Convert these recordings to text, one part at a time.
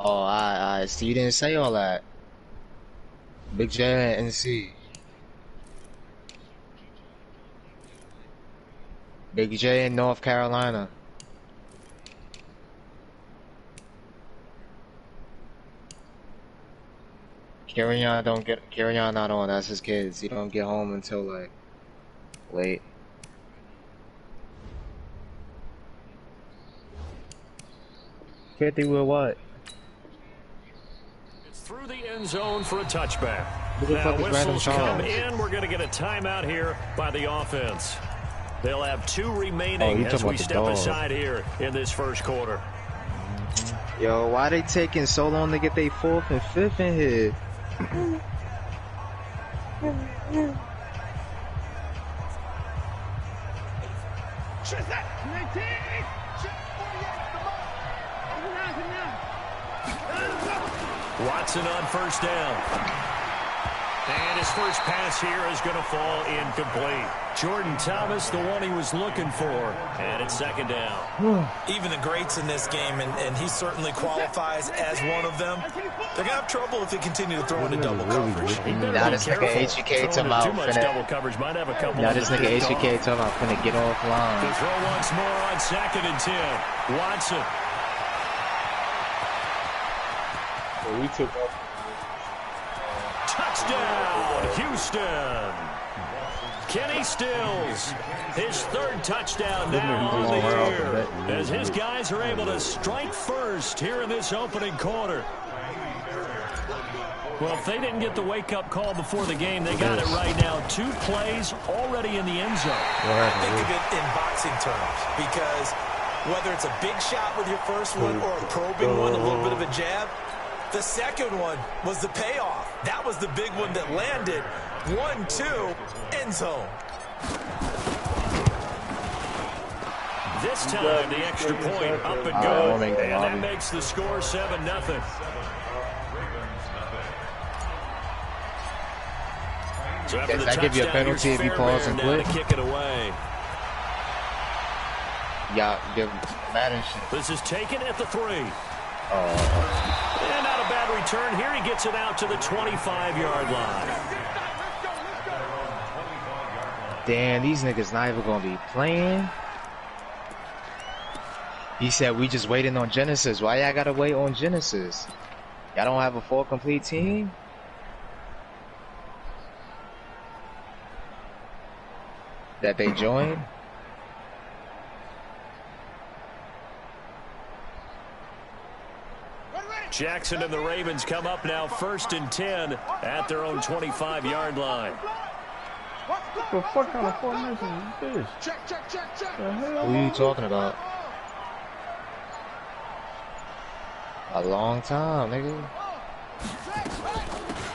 Oh, I see. You didn't say all that. Big J and NC. Big J in North Carolina. Kieran not on. That's his kids. He don't get home until like late. 50 with what? It's through the end zone for a touchback. Now whistles come in. We're going to get a timeout here by the offense. They'll have 2 remaining as we step aside here in this first quarter. Yo, why they taking so long to get their 4th and 5th in here? Watson on first down. And his first pass here is going to fall incomplete. Jordan Thomas, the one he was looking for. And it's second down. Even the greats in this game, and he certainly qualifies as one of them, they're going to have trouble if they continue to throw into double coverage. Now this nigga HBK talking about Now this nigga HBK talking about finna get offline. To throw once more on 2nd and 10. Watson. Well, we took off. Touchdown, Houston. Kenny Stills, his 3rd touchdown now on the year, as his guys are able to strike first here in this opening quarter. Well, if they didn't get the wake-up call before the game, they got it right now. 2 plays already in the end zone. Think of it in boxing terms, because whether it's a big shot with your first one or a probing one, a little bit of a jab, the second one was the payoff. That was the big one that landed. 1-2, end zone. This time, the extra point up and good, and that makes the score 7-0. So after the Does that give you a penalty if you pause and quit? Kick it away. Yeah, give Madden shit. This is taken at the 3. Oh. And not a bad return here. He gets it out to the 25-yard line. Damn, these niggas not even gonna be playing. He said we just waiting on Genesis. Why y'all gotta wait on Genesis? Y'all don't have a full complete team? That they joined? Jackson and the Ravens come up now 1st and 10 at their own 25-yard line. What the fuck kind of formation is this? Who are you talking about? A long time, nigga.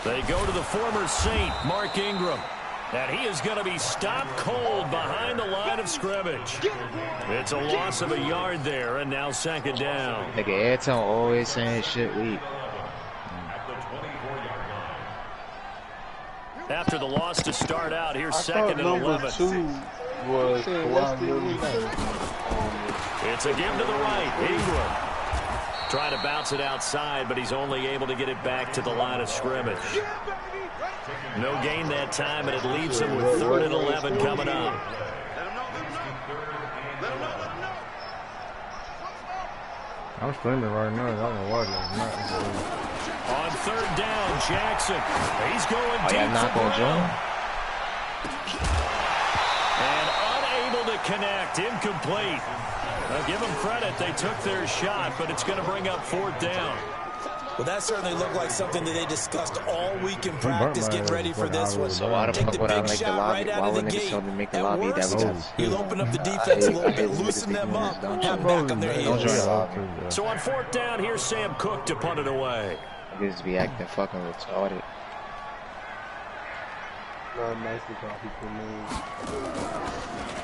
They go to the former Saint, Mark Ingram. And he is going to be stopped cold behind the line of scrimmage. It's a loss of a yard there, and now 2nd down. Nigga, Airtone always saying shit weak. After the loss to start out, here's 2nd and 11. Was it's a give to the right. Ingram trying to bounce it outside, but he's only able to get it back to the line of scrimmage. No gain that time, and it leaves him with 3rd and 11 coming up. I'm streaming right now. I don't know why that's On 3rd down, Jackson. He's going deep. Not gonna join? And unable to connect. Incomplete. Now, give them credit. They took their shot, but it's going to bring up 4th down. Well, that certainly looked like something that they discussed all week in practice, getting ready for this one. So why the fuck would I make the lobby? Why wouldn't niggas tell me to make the lobby? That was you'll open up the defense a little bit, loosen them up, have back on their heels. So on 4th down, here's Sam Cook to punt it away. Niggas be acting fucking retarded.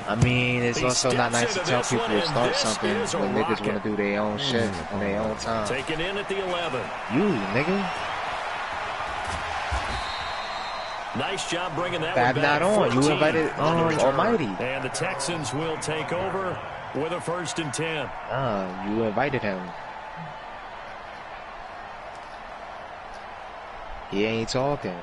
I mean, it's also not nice to tell people to start something when niggas want to do their own shit on their own time. Taken in at the 11. You, nigga. Nice job bringing that Fab one back. Not on. You invited Almighty. And the Texans will take over with a 1st and 10. You invited him. He ain't talking.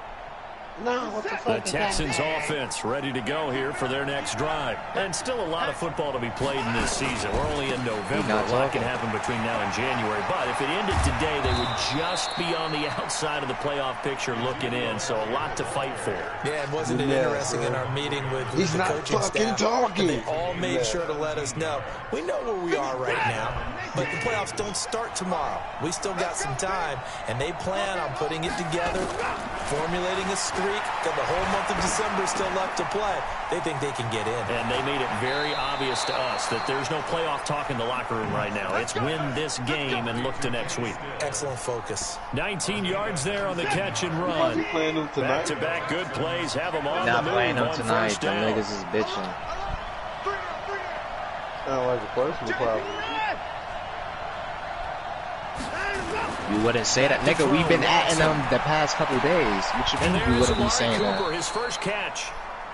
No, what the fuck? The Texans offense ready to go here for their next drive. And still a lot of football to be played in this season. We're only in November. A lot can happen between now and January. But if it ended today, they would just be on the outside of the playoff picture looking in. So a lot to fight for. Yeah, and wasn't it interesting in our meeting with the coaching staff? Talking. They all made sure to let us know. We know where we are right now, but the playoffs don't start tomorrow. We still got some time, and they plan on putting it together, formulating a streak. Got the whole month of December still left to play. They think they can get in. And they made it very obvious to us that there's no playoff talk in the locker room right now. It's win this game and look to next week. Excellent focus. 19 yards there on the catch and run. Back-to-back good plays. Have them on the move. Not playing them tonight. Them niggas is bitching. Sound like a personal problem. You wouldn't say that, nigga. We've been atting them the past couple days. What you mean you wouldn't be saying that? His first catch.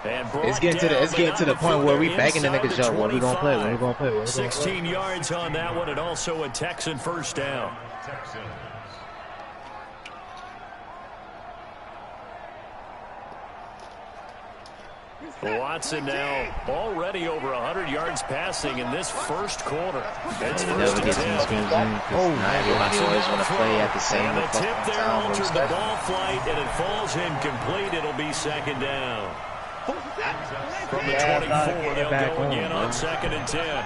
It's getting to the point where we begging the niggas, yo, what we gonna play? What we gonna play? 16 yards on that one, and also a Texan first down. Watson now already over 100 yards passing in this first quarter. It's first and 10. Not everybody always want to play at the same time. And the tip there altered the ball flight, and it falls incomplete. It'll be second down. From the 24, they'll go again on second and 10.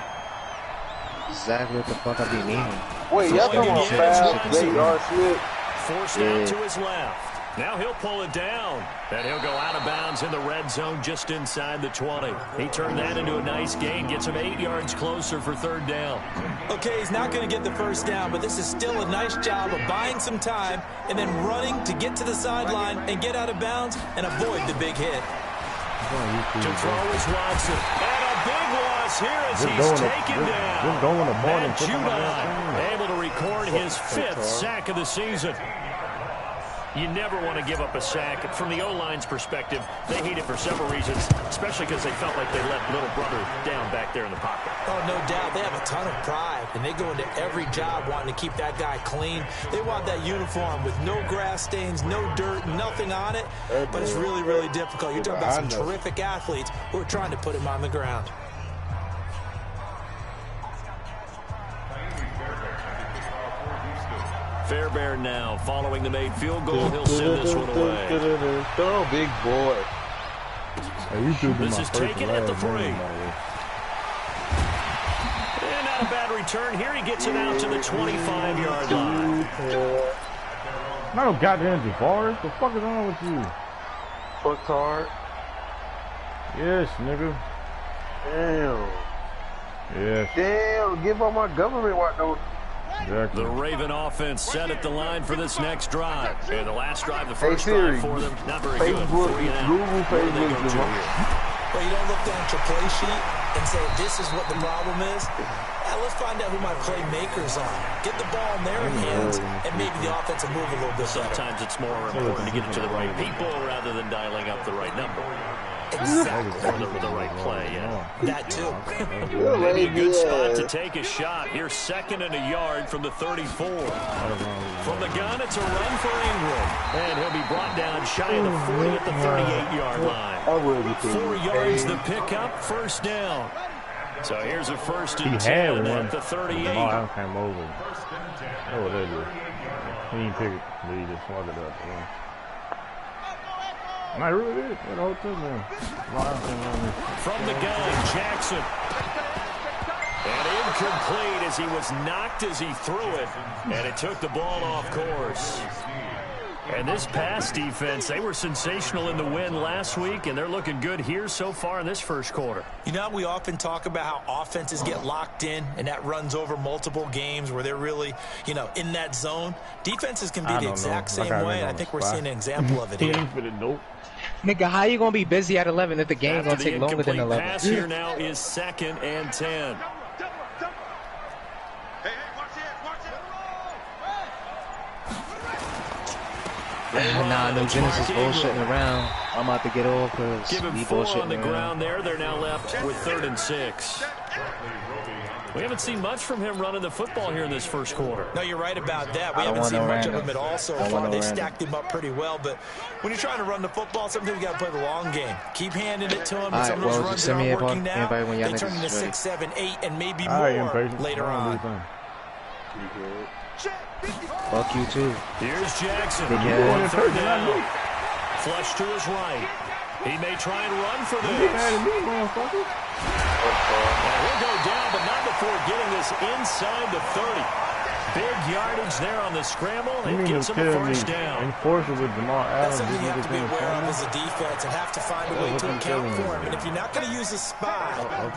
Exactly what the fuck I be needing. Wait, y'all talking about fast, late yard slip? Forced out to his left. Now he'll pull it down, and he'll go out of bounds in the red zone just inside the 20. He turned that into a nice gain, gets him 8 yards closer for third down. Okay, he's not going to get the first down, but this is still a nice job of buying some time and then running to get to the sideline and get out of bounds and avoid the big hit. To throw is Watson. And a big loss here as he's taken down. Matt Judon able to record his 5th sack of the season. You never want to give up a sack. From the O-line's perspective, they hate it for several reasons, especially because they felt like they let little brother down back there in the pocket. Oh, no doubt. They have a ton of pride, and they go into every job wanting to keep that guy clean. They want that uniform with no grass stains, no dirt, nothing on it, but it's really, really difficult. You're talking about some terrific athletes who are trying to put him on the ground. Fairbairn now following the made field goal. He'll send this one away. Go, big boy. This is taken at the 3. And not a bad return. Here he gets it out to the 25-yard line. No goddamn Javaris. The fuck is wrong with you? Fuck hard. Yes, nigga. Damn. Yes. Damn, give all my government work though. Exactly. The Raven offense set at the line for this next drive. And the last drive, the first drive for them, not very good. Google Facebook. Well, you don't look down at your play sheet and say, this is what the problem is. Let's find out who my playmakers are. Get the ball in their hands, and maybe the offense will move a little bit better. Sometimes it's more important to get it to the right people rather than dialing up the right number. Exactly. Or the right play, yeah. That too. Maybe a good spot to take a shot. Here's second and a yard from the 34. From the gun, it's a run for Ingram. And he'll be brought down shy of the 40 at the 38-yard line. 4 yards the pickup, first down. So here's a first and 10 at the 38. I came over. Oh, that is. He didn't pick it, but he just swung it up. Yeah. I really did. That whole thing, man. From the gun, Jackson. And incomplete as he was knocked as he threw it. And it took the ball off course. And this pass defense, they were sensational in the win last week, and they're looking good here so far in this first quarter. You know, we often talk about how offenses get locked in, and that runs over multiple games where they're really, you know, in that zone. Defenses can be the exact same way, and I think we're seeing an example of it here. Nigga, how you gonna be busy at 11 if the game gonna take longer than 11? Pass here now is second and 10. Nah, no Genesis bullshitting around. I'm about to get off because Give him he 4 bullshitting on the around. ground there. They're now left with 3rd and 6. We haven't seen much from him running the football here in this first quarter. No, you're right about that. We haven't seen much of him at all so far. They've stacked him up pretty well, but when you're trying to run the football, sometimes you got to play the long game. Keep handing it to him. And some of those runs that aren't working now, they turn into 6, 7, 8, and maybe more later on. Fuck you too. Here's Jackson. Flush to his right. He may try and run for this. And he'll go down, but not before getting this inside the 30. Big yardage there on the scramble. It gets him a first down. That's something you have to be aware of as a defense and have to find a way to account for him. And if you're not going to use a spy,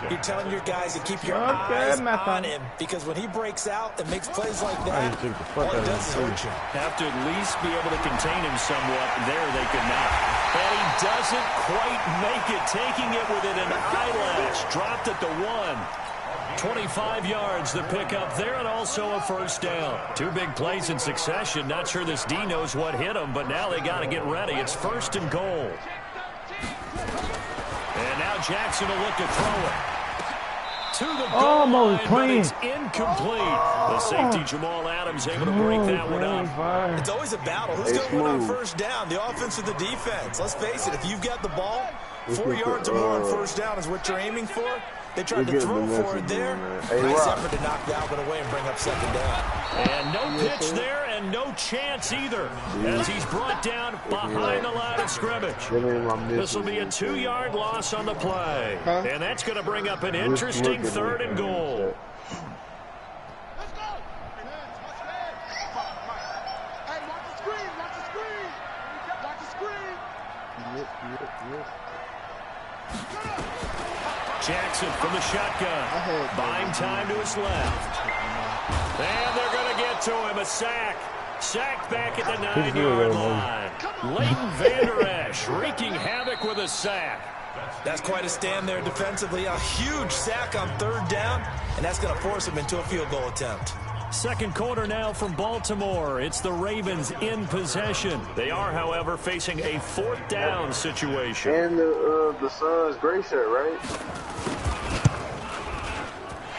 you're telling your guys to keep your eyes on him. Because when he breaks out and makes plays like that, all it does is hurt you. Have to at least be able to contain him somewhat. There they could not. And he doesn't quite make it, taking it within an eyelash. Dropped at the 1. 25 yards the pickup there, and also a first down. 2 big plays in succession. Not sure this D knows what hit him, but now they got to get ready. It's 1st and goal. And now Jackson will look to throw it. To the goal line, but it's incomplete. The safety Jamal Adams able to break that one up. It's always a battle. Who's going to win on first down, the offense or the defense? Let's face it, if you've got the ball, 4 yards or more on first down is what you're aiming for. They tried to throw for it there. Nice effort to knock the Albert away and bring up 2nd down. And no pitch there and no chance either as he's brought down behind the line of scrimmage. This will be a 2-yard loss on the play. And that's going to bring up an interesting 3rd and goal. Jackson from the shotgun. Buying time to his left. And they're going to get to him. A sack. Sacked back at the 9-yard line. Leighton Vander Esch wreaking havoc with a sack. That's quite a stand there defensively. A huge sack on 3rd down, and that's going to force him into a field goal attempt. Second quarter now from Baltimore. It's the Ravens in possession. They are, however, facing a 4th down situation. And the Suns' gray shirt, right?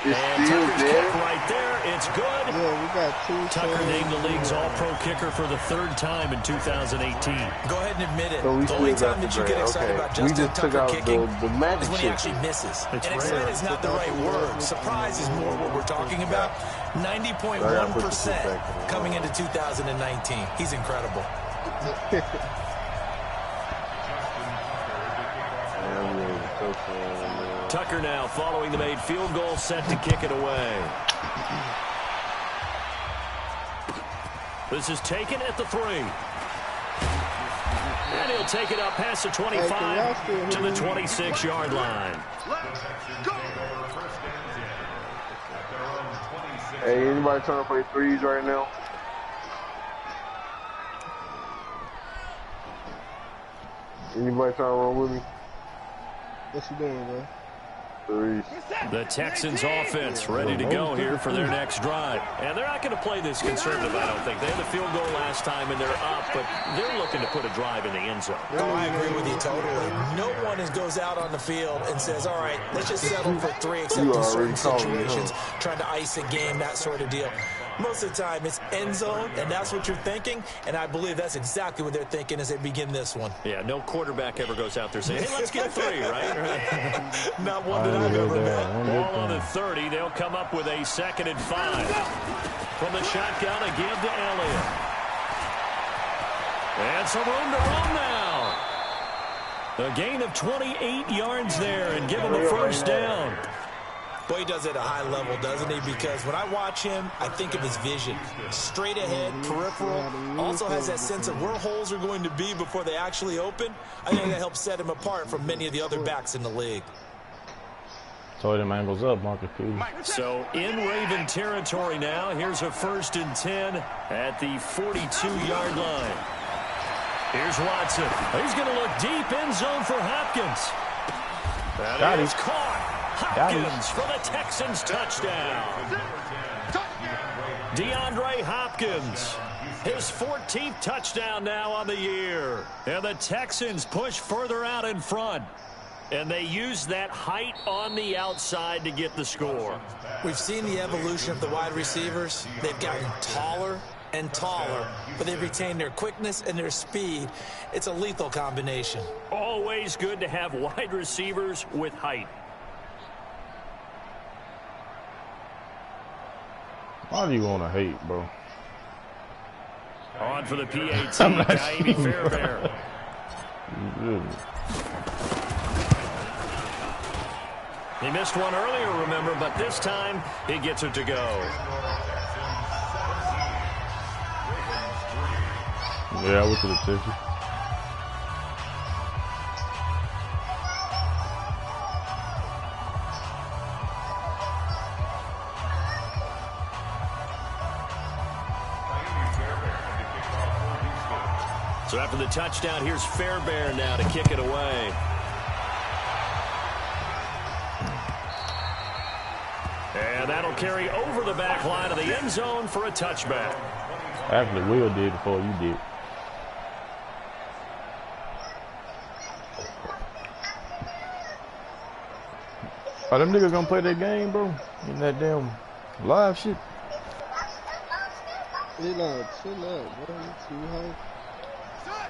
And Tucker's kick right there. It's good. Yeah, we got 2. Tucker named the league's all-pro kicker for the 3rd time in 2018. Go ahead and admit it. So the only time that you get excited about Justin Tucker kicking the is when he actually misses. And excited is not the right word. Surprise is more what we're talking about. 90.1% coming into 2019. He's incredible. Tucker now following the made field goal, set to kick it away. This is taken at the 3. And he'll take it up past the 25 to the 26-yard line. Hey, anybody trying to play threes right now? Anybody trying to run with me? What you doing, man? The Texans offense ready to go here for their next drive. And they're not going to play this conservative, I don't think. They had the field goal last time, and they're up, but they're looking to put a drive in the end zone. Oh, I agree with you totally. No one goes out on the field and says, all right, let's just settle for 3 except in certain situations, trying to ice a game, that sort of deal. Most of the time, it's end zone, and that's what you're thinking, and I believe that's exactly what they're thinking as they begin this one. Yeah, no quarterback ever goes out there saying, hey, let's get 3, right? Not one that I've ever met. Ball on the 30. They'll come up with a 2nd and 5. From the shotgun, a give to Elliott. And some room to run now. A gain of 28 yards there and give him a first down. Boy, he does it at a high level, doesn't he? Because when I watch him, I think of his vision. Straight ahead, peripheral. Also has that sense of where holes are going to be before they actually open. I think that helps set him apart from many of the other backs in the league. So them angles up, Marcus Peters. So in Raven territory now. Here's a 1st and 10 at the 42-yard line. Here's Watson. He's going to look deep end zone for Hopkins. That is caught. Hopkins for the Texans touchdown. DeAndre Hopkins. His 14th touchdown now on the year. And the Texans push further out in front. And they use that height on the outside to get the score. We've seen the evolution of the wide receivers. They've gotten taller and taller, but they've retained their quickness and their speed. It's a lethal combination. Always good to have wide receivers with height. Why do you want to hate, bro? On for the PAT, Kaimi Fairbairn. He missed one earlier, remember, but this time he gets it to go. Yeah, I went to the tissue. So after the touchdown, here's Fairbairn now to kick it away. And that'll carry over the back line of the end zone for a touchback. Actually, Will did before you did. Are them niggas gonna play that game, bro? In that damn live shit? Chill out, bro. You too high.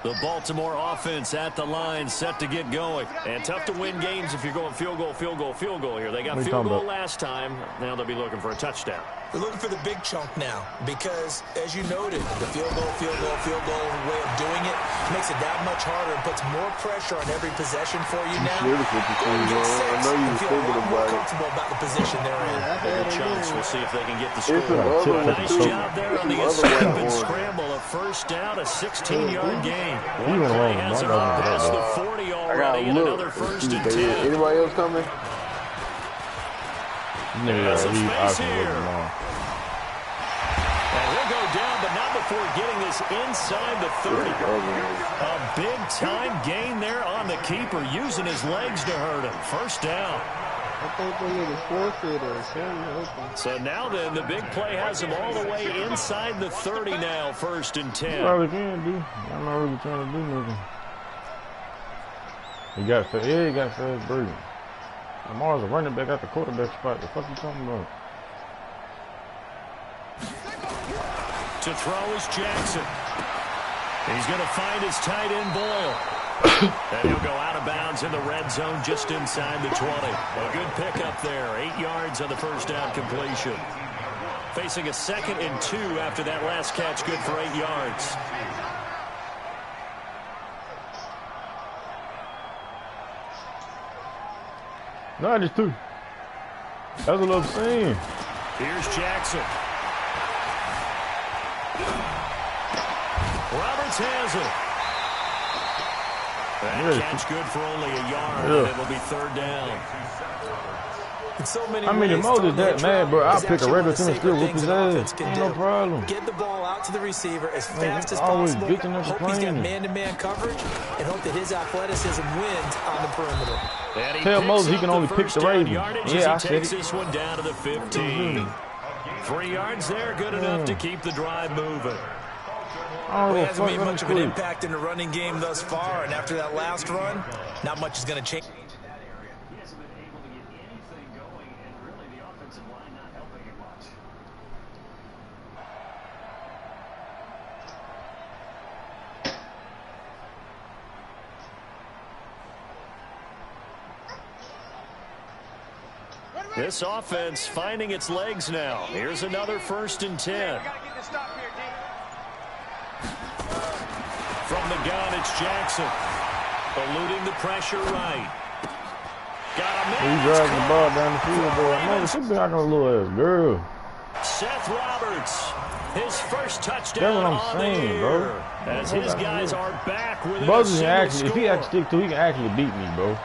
The Baltimore offense at the line, set to get going. And tough to win games if you're going field goal, field goal, field goal here. They got field goal last time. Now they'll be looking for a touchdown. They're looking for the big chunk now because, as you noted, the field goal way of doing it makes it that much harder and puts more pressure on every possession for you now. I know you were thinking about it. Comfortable about the position they're in. Bigger chunks. We'll see if they can get the score. Nice job there on the escape and scramble. A first down, a 16-yard gain. One play has him up past the 40 already, and another first and 10. Anybody else coming? There's some space here. And he'll go down, but not before getting this inside the 30. A big-time gain there on the keeper, using his legs to hurt him. First down. I think they need a forfeit or something. So now then, the big play has him all the way inside the 30 now, first and 10. All we can do. I'm not really trying to do nothing. He got fast breathing. Lamar's a running back at the quarterback spot. The fuck you talking about? To throw is Jackson. He's going to find his tight end Boyle. And he'll go out of bounds in the red zone just inside the 20. A good pickup there. 8 yards on the first down completion. Facing a 2nd and 2 after that last catch, good for 8 yards. No, just 2. That's what I'm saying. Here's Jackson. Roberts has it. That catch good for only a yard, and it will be 3rd down. So many I mean, if Moses that mad, bro, I'll pick a regular team and still whoop his ass. Ain't no problem. Get the ball out to the receiver as fast as possible. Hope he's got man-to-man coverage, and hope that his athleticism wins on the perimeter. Tell Moses he can only pick the Ravens. Yeah, I said takes this one down to the 15. 3 yards there, good enough to keep the drive moving. Well, he hasn't made much of an impact in the running game thus far, and after that last run, not much is going to change. This offense finding its legs now. Here's another 1st and 10. From the gun, it's Jackson. Eluding the pressure right. Got a man. He's driving the ball down the field, boy. Man, she be like a little ass girl. Seth Roberts, his first touchdown. That's what I'm saying, bro. As his guys are back with a actually, if he actually stick to, he can actually beat me, bro.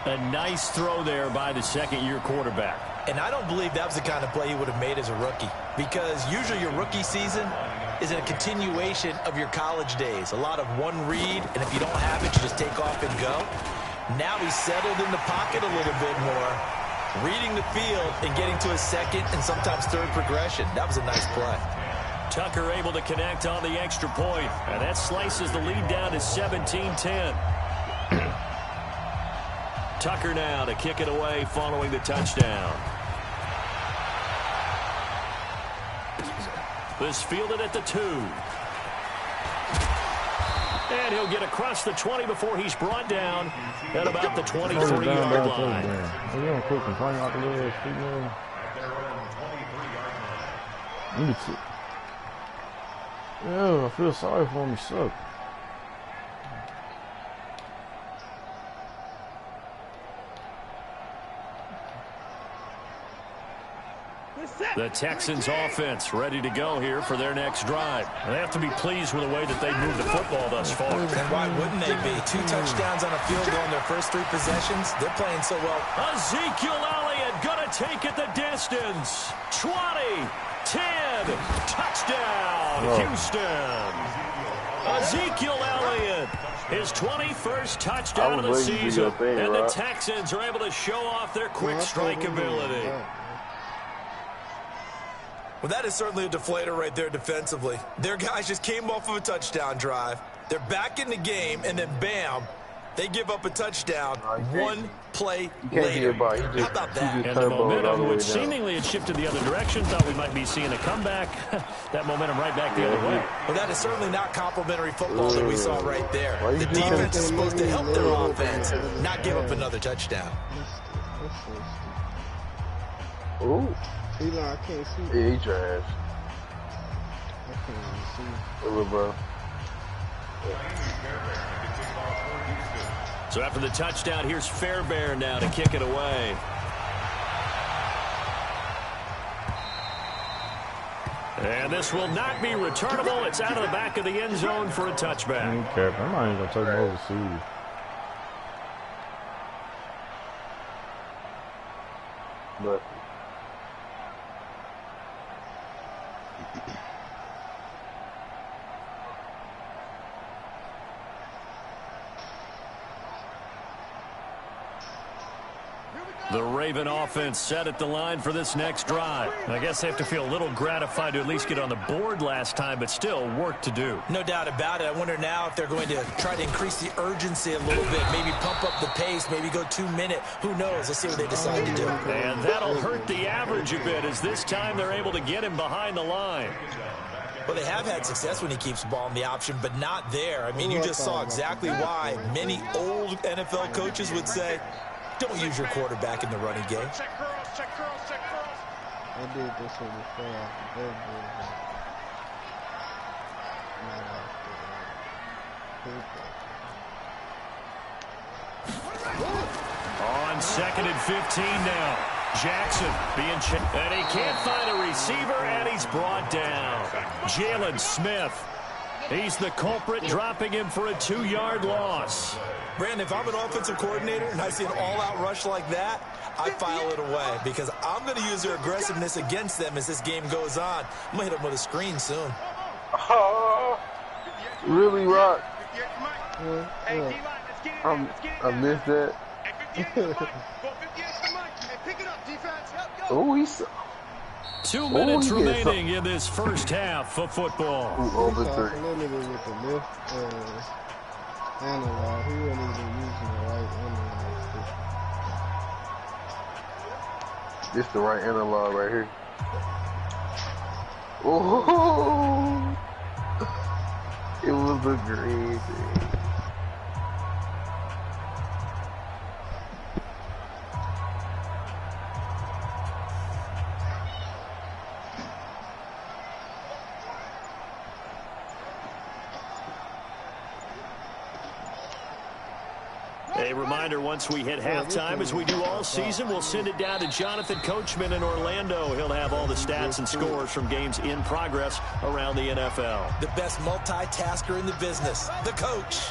A nice throw there by the 2nd-year quarterback. And I don't believe that was the kind of play he would have made as a rookie, because usually your rookie season is a continuation of your college days. A lot of one read, and if you don't have it, you just take off and go. Now he's settled in the pocket a little bit more, reading the field and getting to his 2nd and sometimes 3rd progression. That was a nice play. Tucker able to connect on the extra point, and that slices the lead down to 17-10. Tucker now to kick it away following the touchdown. This fielded at the 2. And he'll get across the 20 before he's brought down at about the 23-yard line. Yeah, I feel sorry for him. He sucked. The Texans offense ready to go here for their next drive. They have to be pleased with the way that they moved the football thus far. And why wouldn't they be? 2 touchdowns on a field goal in their first 3 possessions. They're playing so well. Ezekiel Elliott gonna take it the distance. 20, 10, touchdown, Houston. Ezekiel Elliott, his 21st touchdown of the season. And the Texans are able to show off their quick strike ability. Well, that is certainly a deflator right there defensively. Their guys just came off of a touchdown drive. They're back in the game, and then bam, they give up a touchdown 1 play later. How about that? And the momentum, which seemingly had shifted the other direction, thought we might be seeing a comeback. That momentum right back the other way. Well, that is certainly not complimentary football that we saw right there. The defense is supposed to help their offense, not give up another touchdown. Ooh. Eli, I can't see. Yeah, he trash. I can't even see. Hey, little bro. So after the touchdown, here's Fairbairn now to kick it away. And this will not be returnable. It's out of the back of the end zone for a touchback. I'm not even going to take him overseas. But the Raven offense set at the line for this next drive. I guess they have to feel a little gratified to at least get on the board last time, but still work to do. No doubt about it. I wonder now if they're going to try to increase the urgency a little bit, maybe pump up the pace, maybe go 2-minute. Who knows? Let's see what they decide to do. And that'll hurt the average a bit, as this time they're able to get him behind the line. Well, they have had success when he keeps the ball in the option, but not there. I mean, you just saw exactly why many old NFL coaches would say, don't use your quarterback in the running game. I did this in the fall. On 2nd and 15 now. Jackson being checked. And he can't find a receiver, and he's brought down. Jalen Smith. He's the culprit, dropping him for a 2-yard loss. Brandon, if I'm an offensive coordinator and I see an all-out rush like that, I file it away because I'm going to use their aggressiveness against them as this game goes on. I'm going to hit them with a screen soon. Really, Rock? I missed that. Oh, he's... 2 minutes remaining in this first half of football. Over 3. With the lift, analog. He wasn't even using the right analog. This the right analog right here. Oh, it was a great thing. A reminder, once we hit halftime, as we do all season, we'll send it down to Jonathan Coachman in Orlando. He'll have all the stats and scores from games in progress around the NFL. The best multitasker in the business, the coach.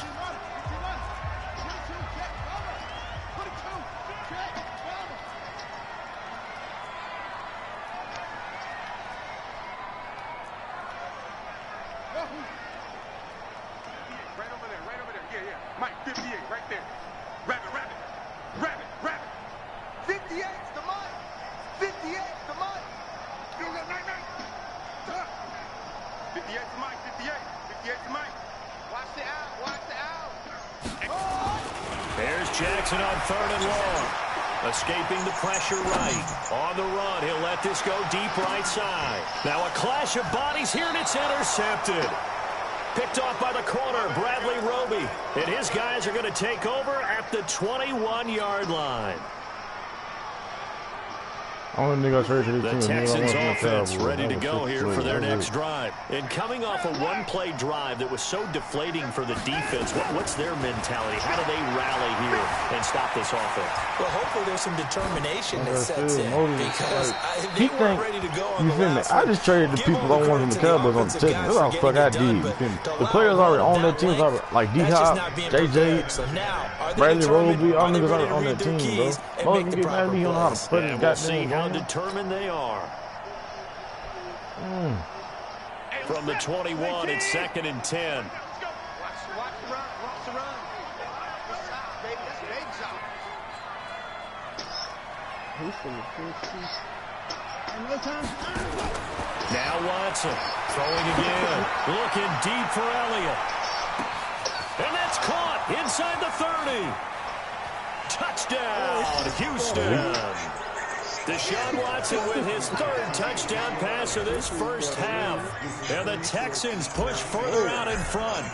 There's Jackson on 3rd and long. Escaping the pressure right. On the run, he'll let this go deep right side. Now a clash of bodies here, and it's intercepted. Picked off by the corner, Bradley Roby. And his guys are going to take over at the 21-yard line. The Texans offense ready to go here for their next drive. And coming off a one-play drive that was so deflating for the defense, what's their mentality? How do they rally here and stop this offense? Well, hopefully there's some determination that sets in because they weren't ready to go on the last I just traded the people I wanted from the Cowboys on the Texans. That's how the fuck I did. You feel me? The players already on that team, like D-Hop, JJ, Bradley Roby, all niggas already on that team, bro. Most of them get mad at me, he don't know how to put it. We'll see how determined they are. From the 21, it's 2nd and 10. Now Watson throwing again, looking deep for Elliott. And that's caught inside the 30. Touchdown, Houston. Deshaun Watson with his 3rd touchdown pass of this first half. And the Texans push further out in front.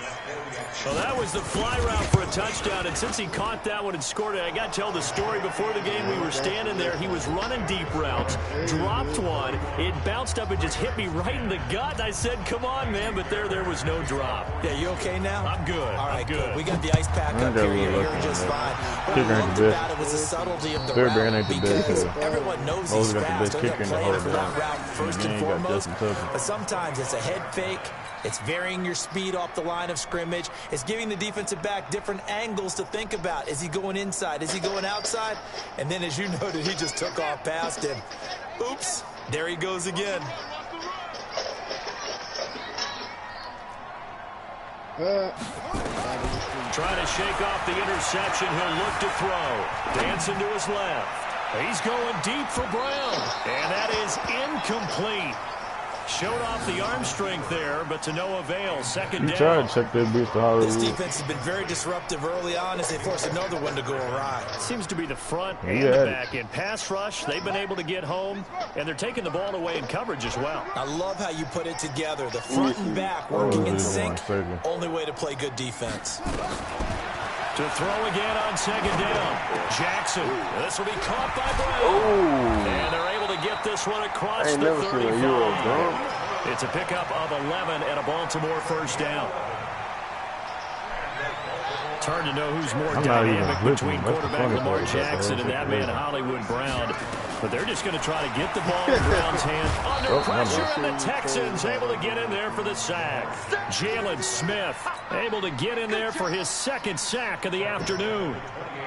Well, that was the fly route for a touchdown, and since he caught that one and scored it, I got to tell the story. Before the game, we were standing there. He was running deep routes, dropped one. It bounced up and just hit me right in the gut. I said, come on, man, but there was no drop. Yeah, you okay now? I'm good. All right, I'm good. We got the ice pack up here. You're just fine. What I loved about it was the subtlety of the route because everyone knows he's fast. They're going to play for that route first and foremost. But sometimes it's a head fake. It's varying your speed off the line of scrimmage. It's giving the defensive back different angles to think about. Is he going inside? Is he going outside? And then, as you noted, he just took off past him. Oops, there he goes again. Trying to shake off the interception. He'll look to throw. Dancing to his left. He's going deep for Brown. And that is incomplete. Showed off the arm strength there, but to no avail. 2nd down. Tried to check that bitch to Hollywood. This defense has been very disruptive early on as they force another one to go awry. Seems to be the front and the back. In pass rush, they've been able to get home, and they're taking the ball away in coverage as well. I love how you put it together. The front and back working in sync. Only way to play good defense. To throw again on 2nd down. Jackson. This will be caught by Brown. And they're able to get this one across the 35. It's a pickup of 11 and a Baltimore 1st down. It's hard to know who's more dynamic between quarterback Lamar Jackson and that man Hollywood Brown. But they're just going to try to get the ball in Brown's hand under pressure, and the Texans able to get in there for the sack. Jalen Smith able to get in there for his 2nd sack of the afternoon.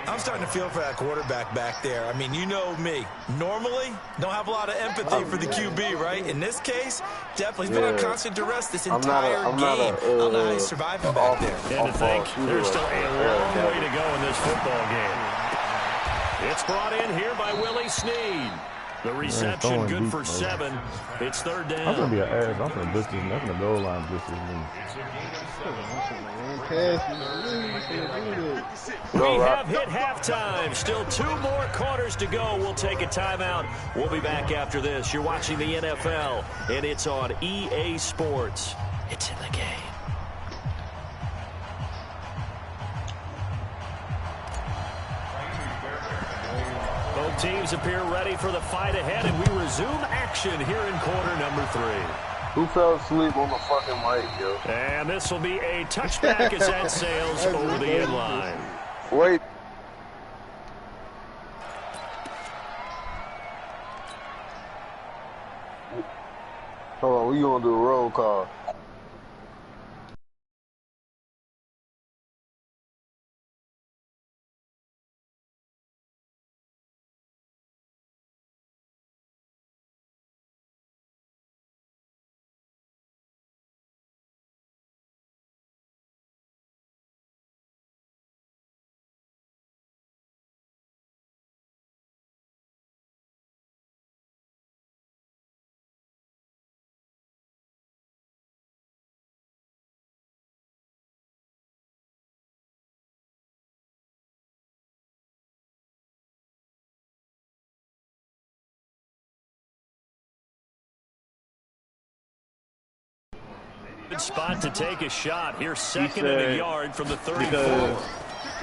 I'm starting to feel for that quarterback back there. I mean, you know me. Normally, don't have a lot of empathy for the QB, right? In this case, definitely he's been on constant duress this entire game. I don't know how he's surviving back there. And to think, there's still a long way to go in this football game. It's brought in here by Willie Snead. The reception good for 7. It's 3rd down. I'm going to be an ass. I'm going to blitz this. I'm going to goal line blitz this. We have hit halftime. Still 2 more quarters to go. We'll take a timeout. We'll be back after this. You're watching the NFL, and it's on EA Sports. It's in the game. Both teams appear ready for the fight ahead, and we resume action here in quarter number 3. Who fell asleep on the fucking mic, yo? And this will be a touchback as that sails over the end line. Wait. Hold on, we gonna do a roll call. Good spot to take a shot. Here's second and a yard from the 34. Because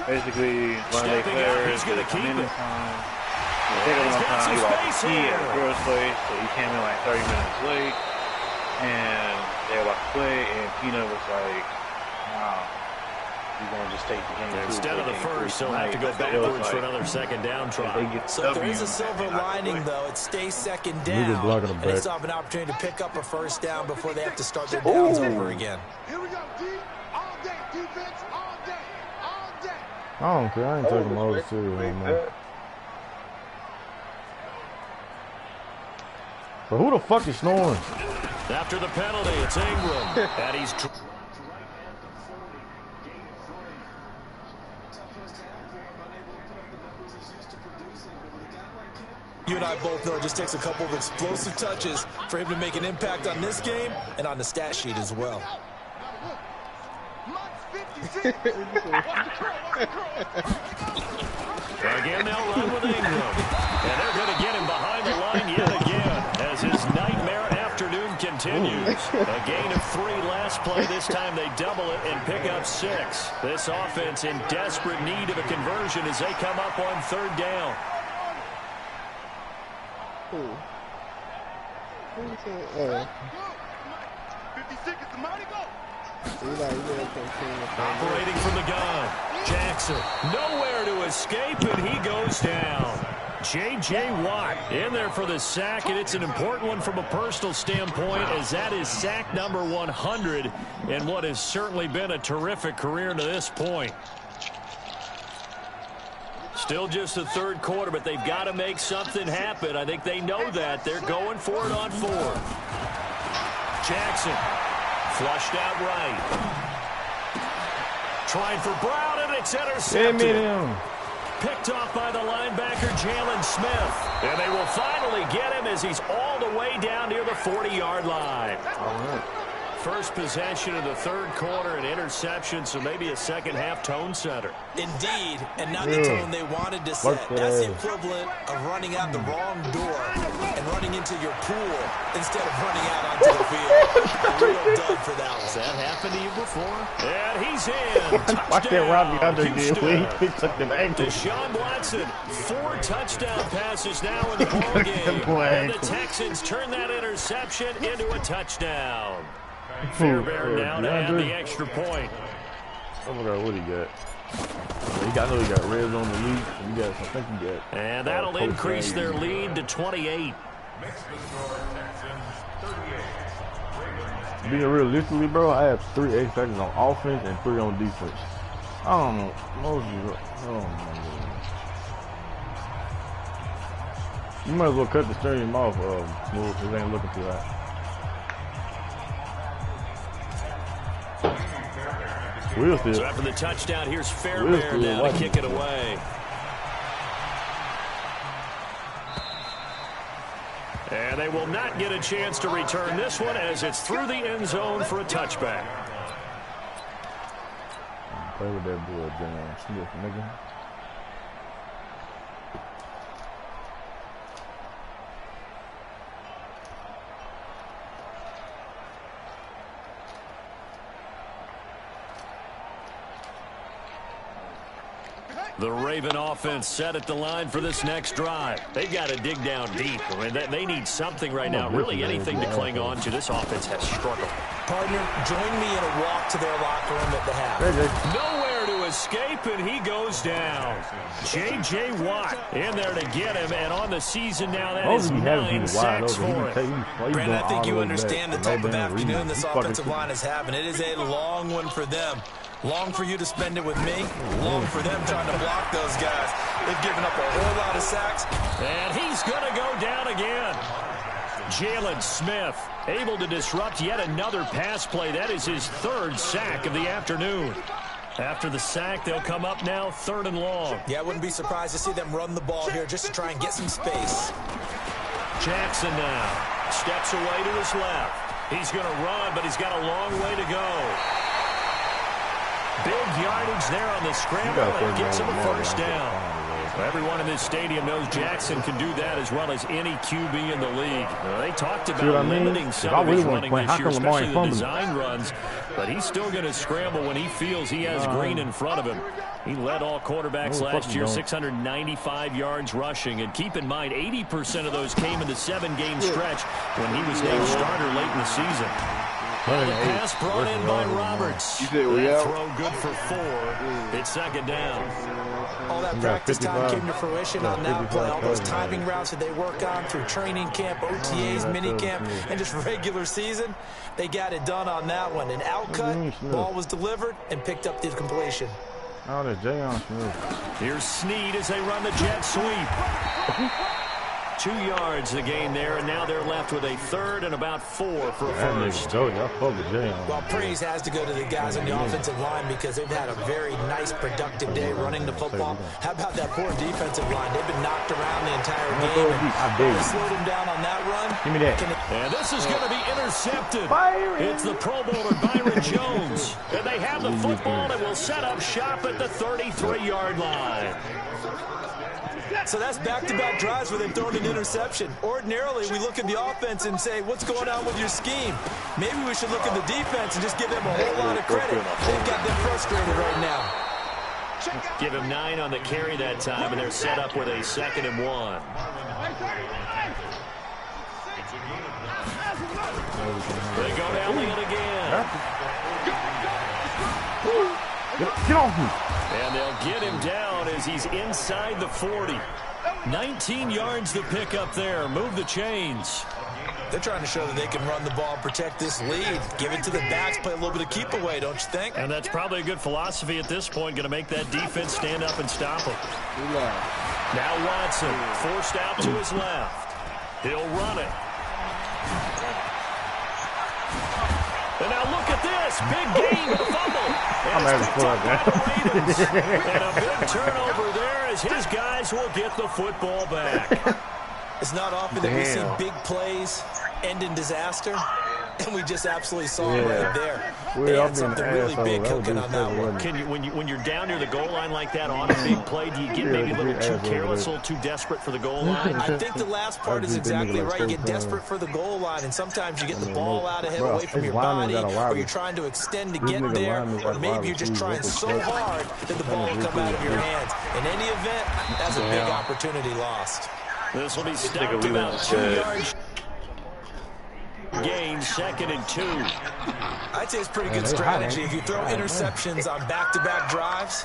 basically, one of their players going to come in time. They take a long time. He lost the key at the first place, so he came in like 30 minutes late. And they were about to play, and Peanut was like, "Nah, you're gonna just take the game." Instead of the first, they'll have to go backwards for another second down try. So if there is a silver lining, though, it stays second down, and they still have an opportunity to pick up a first down before they have to start their downs over again. Here we go, D. All day, defense, all day, all day. I don't care. I ain't taking my old serious anymore. But who the fuck is snoring? After the penalty, it's Ingram. And he's... You and I both know it just takes a couple of explosive touches for him to make an impact on this game and on the stat sheet as well. Again, they'll run with Ingram. And they're going to get him behind the line yet again as his nightmare afternoon continues. A gain of 3 last play. This time they double it and pick up 6. This offense in desperate need of a conversion as they come up on 3rd down. Operating from the gun. Jackson, nowhere to escape, and he goes down. J.J. Watt in there for the sack, and it's an important one from a personal standpoint, as that is sack number 100 in what has certainly been a terrific career to this point. Still just the 3rd quarter, but they've got to make something happen. I think they know that. They're going for it on 4th. Jackson flushed out right. Trying for Brown, and it's intercepted. Picked off by the linebacker, Jalen Smith. And they will finally get him as he's all the way down near the 40-yard line. All right. First possession of the 3rd quarter, an interception, so maybe a second-half tone setter. Indeed, and not the tone they wanted to set. That's the equivalent of running out the wrong door and running into your pool instead of running out onto the field. A real dud for that one. Has that happened to you before? And he's in. Watch that Robbie Hunter did when he took the ankle. Deshaun Watson, 4 touchdown passes now in the ballgame. And the Texans turn that interception into a touchdown. Fairbairn now to have the extra point. Oh my God, what he got? I know he got reds on the lead. And I think he got. And that'll increase their lead to 28. Being realistically, bro, I have 3 X factors on offense and 3 on defense. I don't know. You might as well cut the stream off, Smooth, because it ain't looking too hot. So after the touchdown, here's Fairbairn now to kick it away. And they will not get a chance to return this one as it's through the end zone for a touchback. Play with that boy, John Smith, nigga. The Raven offense set at the line for this next drive. They've got to dig down deep. I mean, they need something right now, really anything to cling on to. This offense has struggled. Partner, join me in a walk to their locker room at the half. Nowhere to escape, and he goes down. J.J. Watt in there to get him, and on the season now, that is 9 sacks for him. Brandon, I think you understand the type of afternoon this offensive line is having. It is a long one for them. Long for you to spend it with me. Long for them trying to block those guys. They've given up a whole lot of sacks. And he's going to go down again. Jalen Smith able to disrupt yet another pass play. That is his 3rd sack of the afternoon. After the sack, they'll come up now 3rd and long. Yeah, I wouldn't be surprised to see them run the ball here just to try and get some space. Jackson now steps away to his left. He's going to run, but he's got a long way to go. Big yardage there on the scramble and gets him a 1st down. Well, everyone in this stadium knows Jackson can do that as well as any QB in the league. They talked about limiting some of his running this year, especially the design runs, but he's still going to scramble when he feels he has green in front of him. He led all quarterbacks last year, 695 yards rushing. And keep in mind, 80% of those came in the 7-game stretch when he was named starter late in the season. Well, the pass brought in by Roberts. That throw good for 4. It's second down. All that practice time came to fruition on that play. All those timing routes that they work on through training camp, OTAs, minicamp, and just regular season, they got it done on that one. An outcut, ball was delivered, and picked up the completion. Oh, there's Jay on Smith. Here's Snead as they run the jet sweep. 2 yards the gain there, and now they're left with a third and about 4 for a first. Well, praise has to go to the guys on the offensive line because they've had a very nice, productive day running the football. How about that poor defensive line? They've been knocked around the entire game. And slowed them down on that run. Give me that. And this is going to be intercepted. It's the Pro Bowler Byron Jones. And they have the football and will set up shop at the 33-yard line. So that's back-to-back drives where they've thrown an interception. Ordinarily, we look at the offense and say, what's going on with your scheme? Maybe we should look at the defense and just give them a whole lot of credit. They've got them frustrated right now. Give him 9 on the carry that time, and they're set up with a 2nd and 1. They go down it again. Get off me. And they'll get him down as he's inside the 40. 19 yards to pick up there. Move the chains. They're trying to show that they can run the ball, protect this lead, give it to the backs, play a little bit of keep away, don't you think? And that's probably a good philosophy at this point, going to make that defense stand up and stop him. Now Watson forced out to his left. He'll run it. And now look at this. Big gain to the fumble. I'm having fun, man. And a big turnover there as his guys will get the football back. It's not often that we see big plays end in disaster, and we just absolutely saw it right there. They had something really big cooking on that one. Can you, when you're down near the goal line like that on a big play, do you get maybe a little too careless, a little too desperate for the goal line? I think the last part is exactly right. You get desperate for the goal line, and sometimes you get the ball out ahead away from your body, or you're trying to extend to get there, or maybe you're just trying so hard that the ball will come out of your hands. In any event, that's a big opportunity lost. This will be stopped about 2 yards. Gain, 2nd and 2. I'd say it's pretty good strategy. If you throw interceptions on back-to-back drives,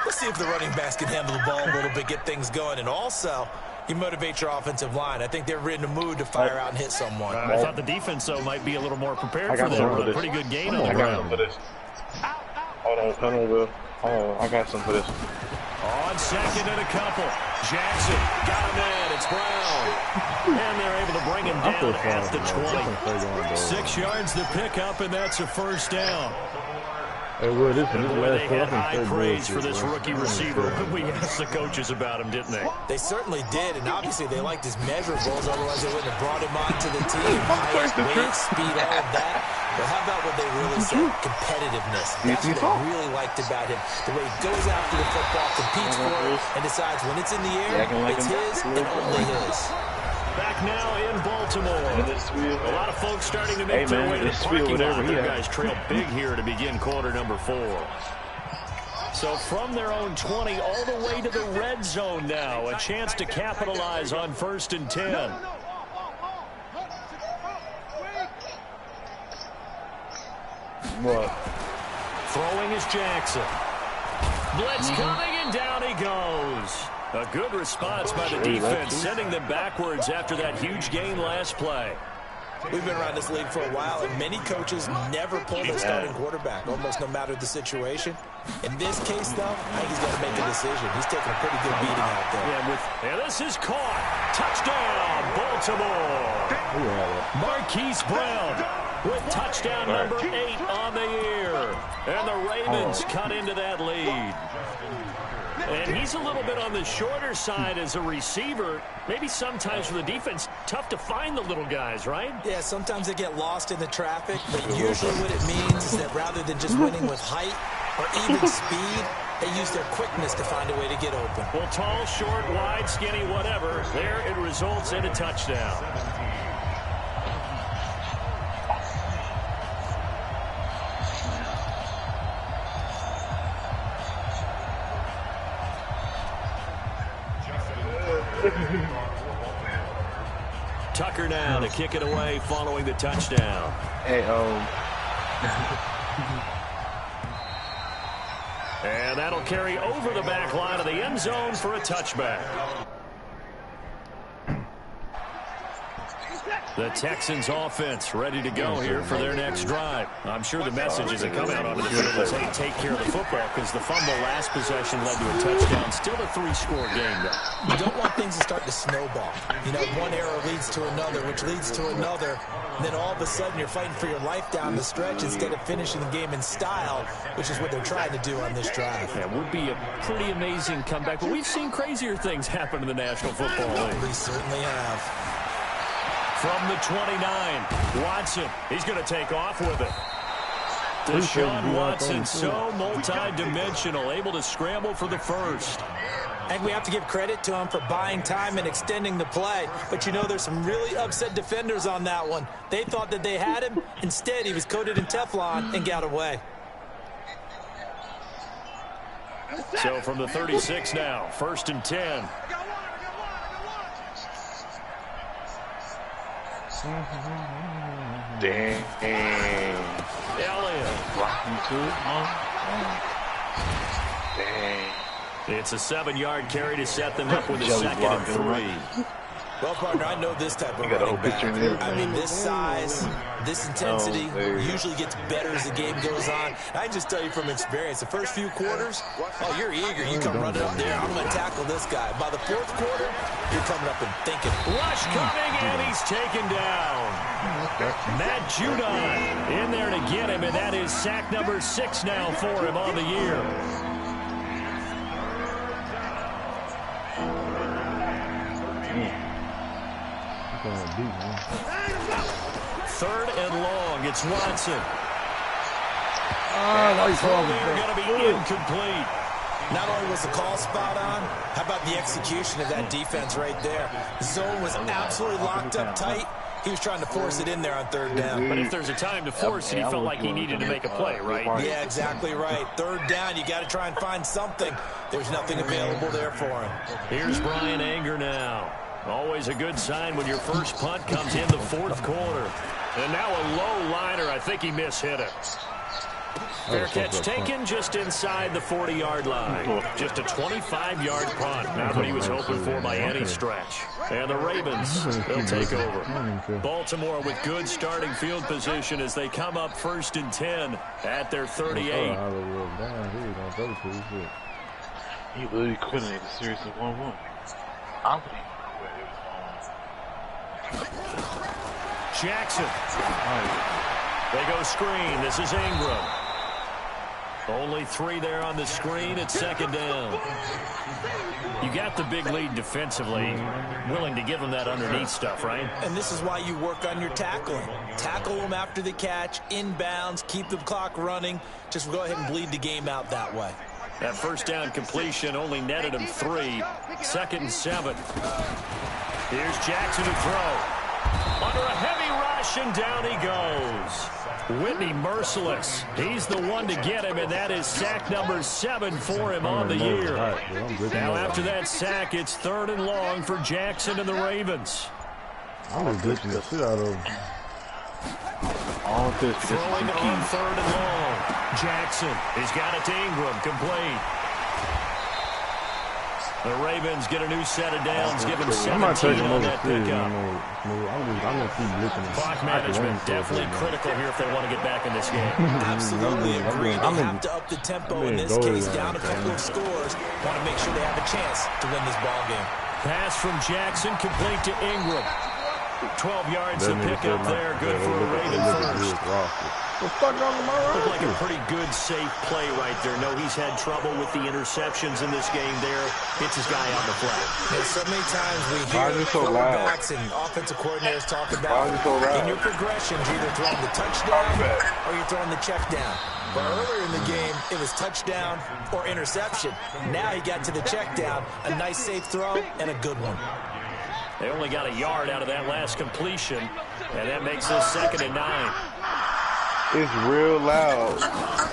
let's see if the running backs can handle the ball a little bit, get things going, and also you motivate your offensive line. I think they're in the mood to fire out and hit someone. I thought the defense, though, might be a little more prepared for that with a pretty good gain on the ground. Hold on, Will. I got some for this. On 2nd and a couple. Jackson got him in. It's Brown. And they're able to bring him down at the 20. 6 yards to pick up, and that's a first down. Hey, Will, this is They had high praise for this rookie receiver. We asked the coaches about him, didn't they? They certainly did, and obviously they liked his measurables, otherwise they wouldn't have brought him onto the team. Height, weight, speed, all of that. But how about what they really said? Competitiveness. That's what I really liked about him. The way he goes after the football, competes for it, and decides when it's in the air, it's his and only his. Back now in Baltimore. A lot of folks starting to make their way to the parking lot. You guys trail big here to begin quarter number 4. So from their own 20 all the way to the red zone now. A chance to capitalize on 1st and 10. What? Throwing is Jackson. Blitz coming, and down he goes. A good response by the defense, sending them backwards after that huge gain last play. We've been around this league for a while, and many coaches never pull their starting quarterback, almost no matter the situation. In this case, though, I think he's got to make a decision. He's taking a pretty good beating out there. And this is caught. Touchdown, Baltimore. Marquise Brown with touchdown number 8 on the year. And the Ravens cut into that lead. And he's a little bit on the shorter side as a receiver. Maybe sometimes for the defense, tough to find the little guys, right? Yeah, sometimes they get lost in the traffic, but usually what it means is that rather than just winning with height, or even speed. They use their quickness to find a way to get open. Well, tall, short, wide, skinny, whatever, there it results in a touchdown. Tucker now to kick it away following the touchdown. And that'll carry over the back line of the end zone for a touchback. The Texans offense ready to go here for their next drive. I'm sure the messages that come out onto the field will say take care of the football because the fumble last possession led to a touchdown. Still a 3-score game, though. You don't want things to start to snowball. You know, one error leads to another, which leads to another. And then all of a sudden you're fighting for your life down the stretch instead of finishing the game in style, which is what they're trying to do on this drive. That would be a pretty amazing comeback, but we've seen crazier things happen in the National Football League. We certainly have. From the 29, Watson, he's going to take off with it. Deshaun Watson, so multi-dimensional, able to scramble for the first. And we have to give credit to him for buying time and extending the play. But, you know, there's some really upset defenders on that one. They thought that they had him. Instead, he was coated in Teflon and got away. So from the 36 now, 1st and 10. Dang. Elliott. Dang. It's a 7-yard carry to set them up with a 2nd and 3. Well, partner, I know this type of running back. I mean, this size, this intensity usually gets better as the game goes on. I can just tell you from experience, the first few quarters, oh, you're eager. You come running up there. I'm going to tackle this guy. By the 4th quarter, you're coming up and thinking. Rush coming, and he's taken down. Matt Judon in there to get him, and that is sack number 6 now for him on the year. Third and long. It's Watson. They're going to be incomplete. Not only was the call spot on, how about the execution of that defense right there? The zone was absolutely locked up tight. He was trying to force it in there on 3rd down. But if there's a time to force it, he felt like he needed to make a play, right? Yeah, exactly right. 3rd down, you got to try and find something. There's nothing available there for him. Here's Brian Anger now. Always a good sign when your first punt comes in the 4th quarter. And now a low liner. I think he mishit it. Fair catch taken just inside the 40-yard line. Just a 25-yard punt. Not what he was hoping for by any stretch. And the Ravens, they'll take over. Baltimore with good starting field position as they come up 1st and 10 at their 38. He literally couldn't make a series of 1-1. I believe. Jackson. They go screen. This is Ingram. Only 3 there on the screen. It's 2nd down. You got the big lead defensively. Willing to give them that underneath stuff, right? And this is why you work on your tackling. Tackle them after the catch, inbounds, keep the clock running. Just go ahead and bleed the game out that way. That 1st down completion only netted him 3. 2nd and 7. Here's Jackson to throw. Under a heavy rush, and down he goes. Whitney merciless. He's the one to get him, and that is sack number 7 for him on the year. Now after that sack, it's 3rd and long for Jackson and the Ravens. I'm gonna glitch the shit out of him. All of this Throwing on 3rd and long. Jackson, he's got it to Ingram, complete. The Ravens get a new set of downs, given 17 on that pickup. Clock management definitely critical here if they want to get back in this game. Absolutely agree. They have to up the tempo in this case, down a couple of scores. Want to make sure they have a chance to win this ball game. Pass from Jackson, complete to Ingram. 12 yards to pick up there. Good for a Raven first. Looked like a pretty good, safe play right there. No, he's had trouble with the interceptions in this game there. Hits his guy on the flat. And so many times we hear quarterbacks and offensive coordinators talk about in your progressions, you're either throwing the touchdown or you're throwing the check down. But earlier in the game, it was touchdown or interception. Now he got to the check down, a nice safe throw, and a good one. They only got a yard out of that last completion, and that makes this 2nd and 9. It's real loud.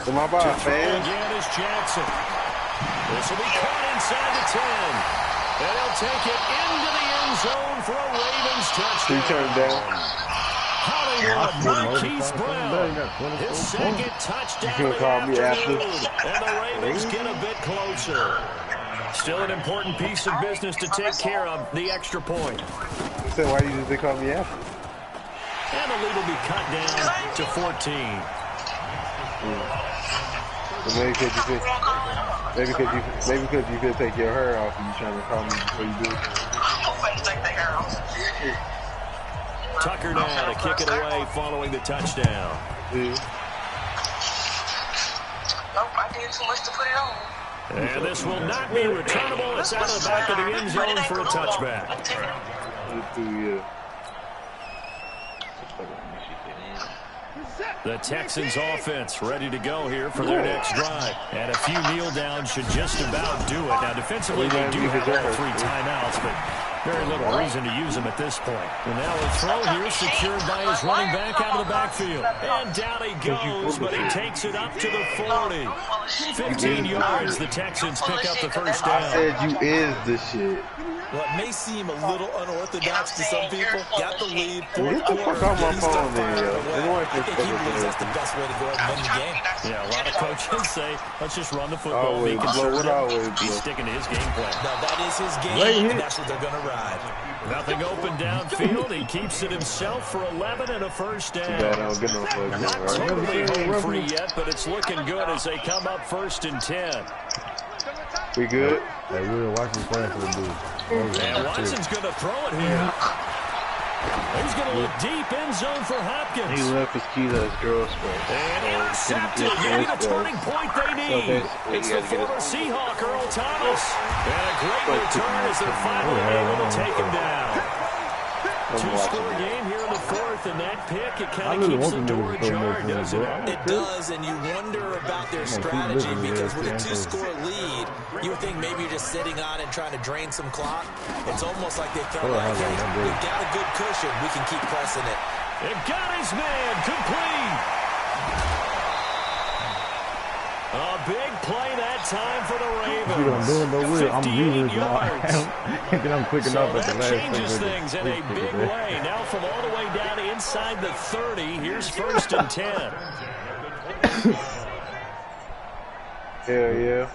Am I by a fan? Again is Jackson. This will be caught inside the 10. And he'll take it into the end zone for a Ravens touchdown. He turned down. Hollywood Marquise Brown. His 2nd touchdown of the afternoon. And the Ravens get a bit closer. Still an important piece of business to take care of, the extra point. So why did they call me after? And the lead will be cut down to 14. Maybe because you could take your hair off and you trying to call me before you do it. Tucker now to kick it away following the touchdown. Nope, I did too much to put it on. And this will not be returnable. It's out of the back of the end zone for a touchback. The Texans offense ready to go here for their next drive. And a few kneel downs should just about do it. Now defensively they do have all 3 timeouts, but very little reason to use them at this point. And now a throw here secured by his running back out of the backfield. And down he goes, but he takes it up to the 40. 15 yards, the Texans pick up the first down. I said you is the shit. What may seem a little unorthodox to some people, got the lead, Get the fuck off my phone there, yo. I think he believes that's the best way to go ahead and win the game. Yeah, a lot of coaches say, let's just run the football, be conservative. He's sticking to his game plan. No, that is his game, and that's what they're going to ride. Nothing open downfield. He keeps it himself for 11 and a first down. Not totally home free yet, but it's looking good as they come up 1st and 10. We good? Hey, we'll watch this play for the dude. And Watson's going to throw it here. He's going to look deep end zone for Hopkins. He left his key to his girl space. And intercepted. Maybe the turning point they need. It's the former Seahawk, Earl Thomas. And a great return as they're finally able to take him down. 2-score game here in the 4th, and that pick, it kind of keeps the door ajar, doesn't it? It does, and you wonder about their strategy because with a 2-score lead, you would think maybe you're just sitting on and trying to drain some clock. It's almost like they felt like, hey, we've got a good cushion. We can keep pressing it. It got his man complete. A big play that time for the Ravens. 58 yards. I'm quick enough at the last changes things in a big way. Now from all the way down inside the 30, here's 1st and 10. Hell yeah.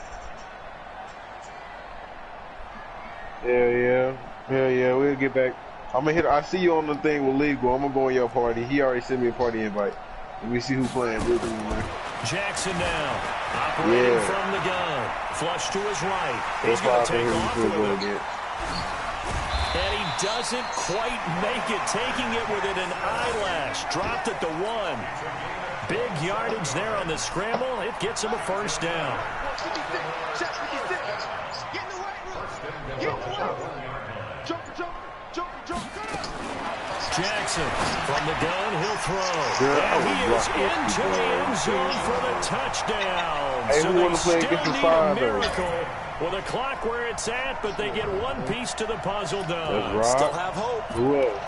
Hell yeah, we'll get back. I'm gonna hit. I see you on the thing with Legal. I'm gonna go on your party. He already sent me a party invite. Let me see who playing. Jackson now, operating from the gun. Flush to his right. He's going to take off with it. And he doesn't quite make it, taking it within an eyelash. Dropped at the 1. Big yardage there on the scramble. It gets him a first down. Jackson from the gun, he'll throw. And he is into the end zone for the touchdown. Hey, so who want to play against the side, though? With a clock where it's at, but they get one piece to the puzzle done. Still have hope. Who else?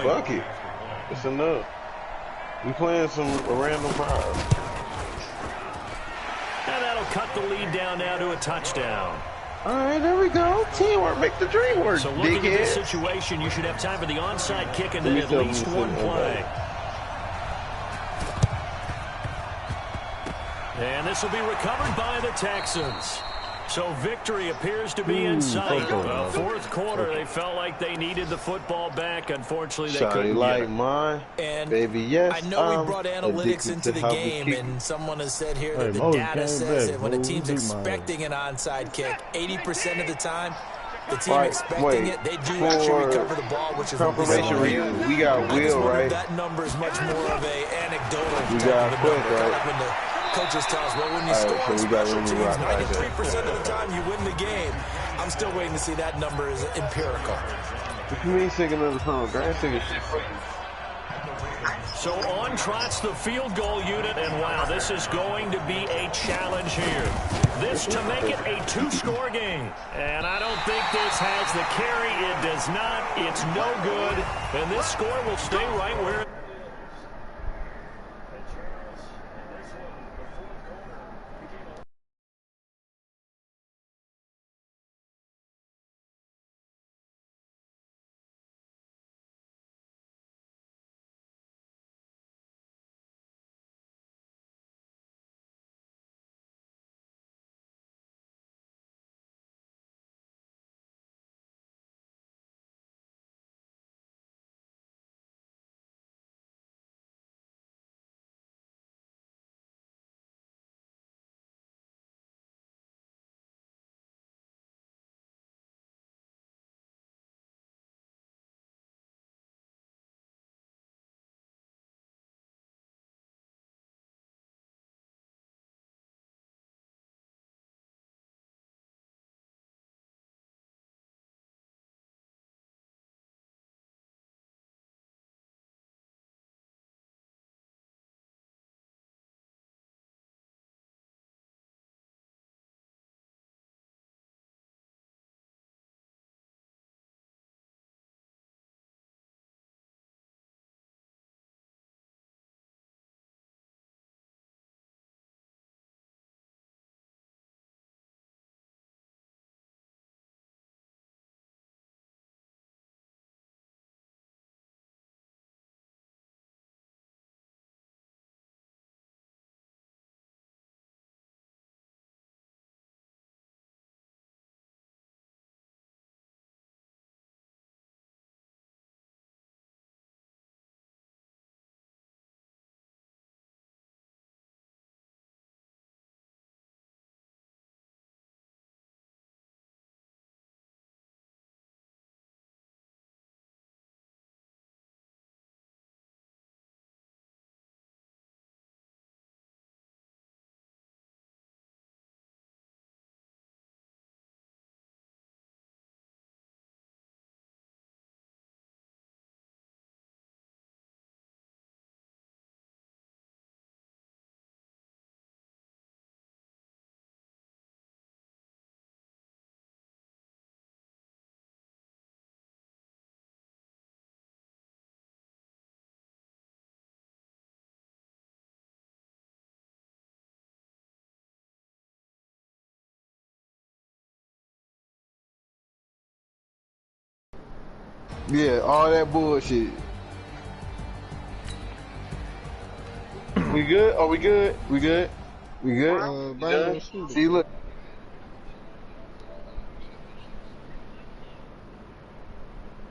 Fuck it. It's enough. We playing some random fire. And that'll cut the lead down now to a touchdown. All right, there we go. Teamwork make the dream work. So looking at this situation, you should have time for the onside kick and then at least one play. And this will be recovered by the Texans. So victory appears to be in sight. Fourth quarter, they felt like they needed the football back. Unfortunately, they couldn't get it. Mine, and baby, yes, I know we brought analytics into the game, and someone has said here that the data says that when a team's expecting an onside kick, 80% of the time, the team expecting it, they do actually recover the ball, which is confirmation reason. We got Will, right? That number is much more of a anecdotal. We got Quick, right? When the coaches tell us, well, when you score on special teams, 93% of the time you win the game. I'm still waiting to see that number is empirical. What you mean singing another song? Girl, singing shit for you. So on trots the field goal unit, and wow, this is going to be a challenge here. This to make it a two-score game. And I don't think this has the carry. It does not. It's no good. And this score will stay right where it is. Yeah, all that bullshit. We good? Are we good? We good? We good? Brandon, See, look.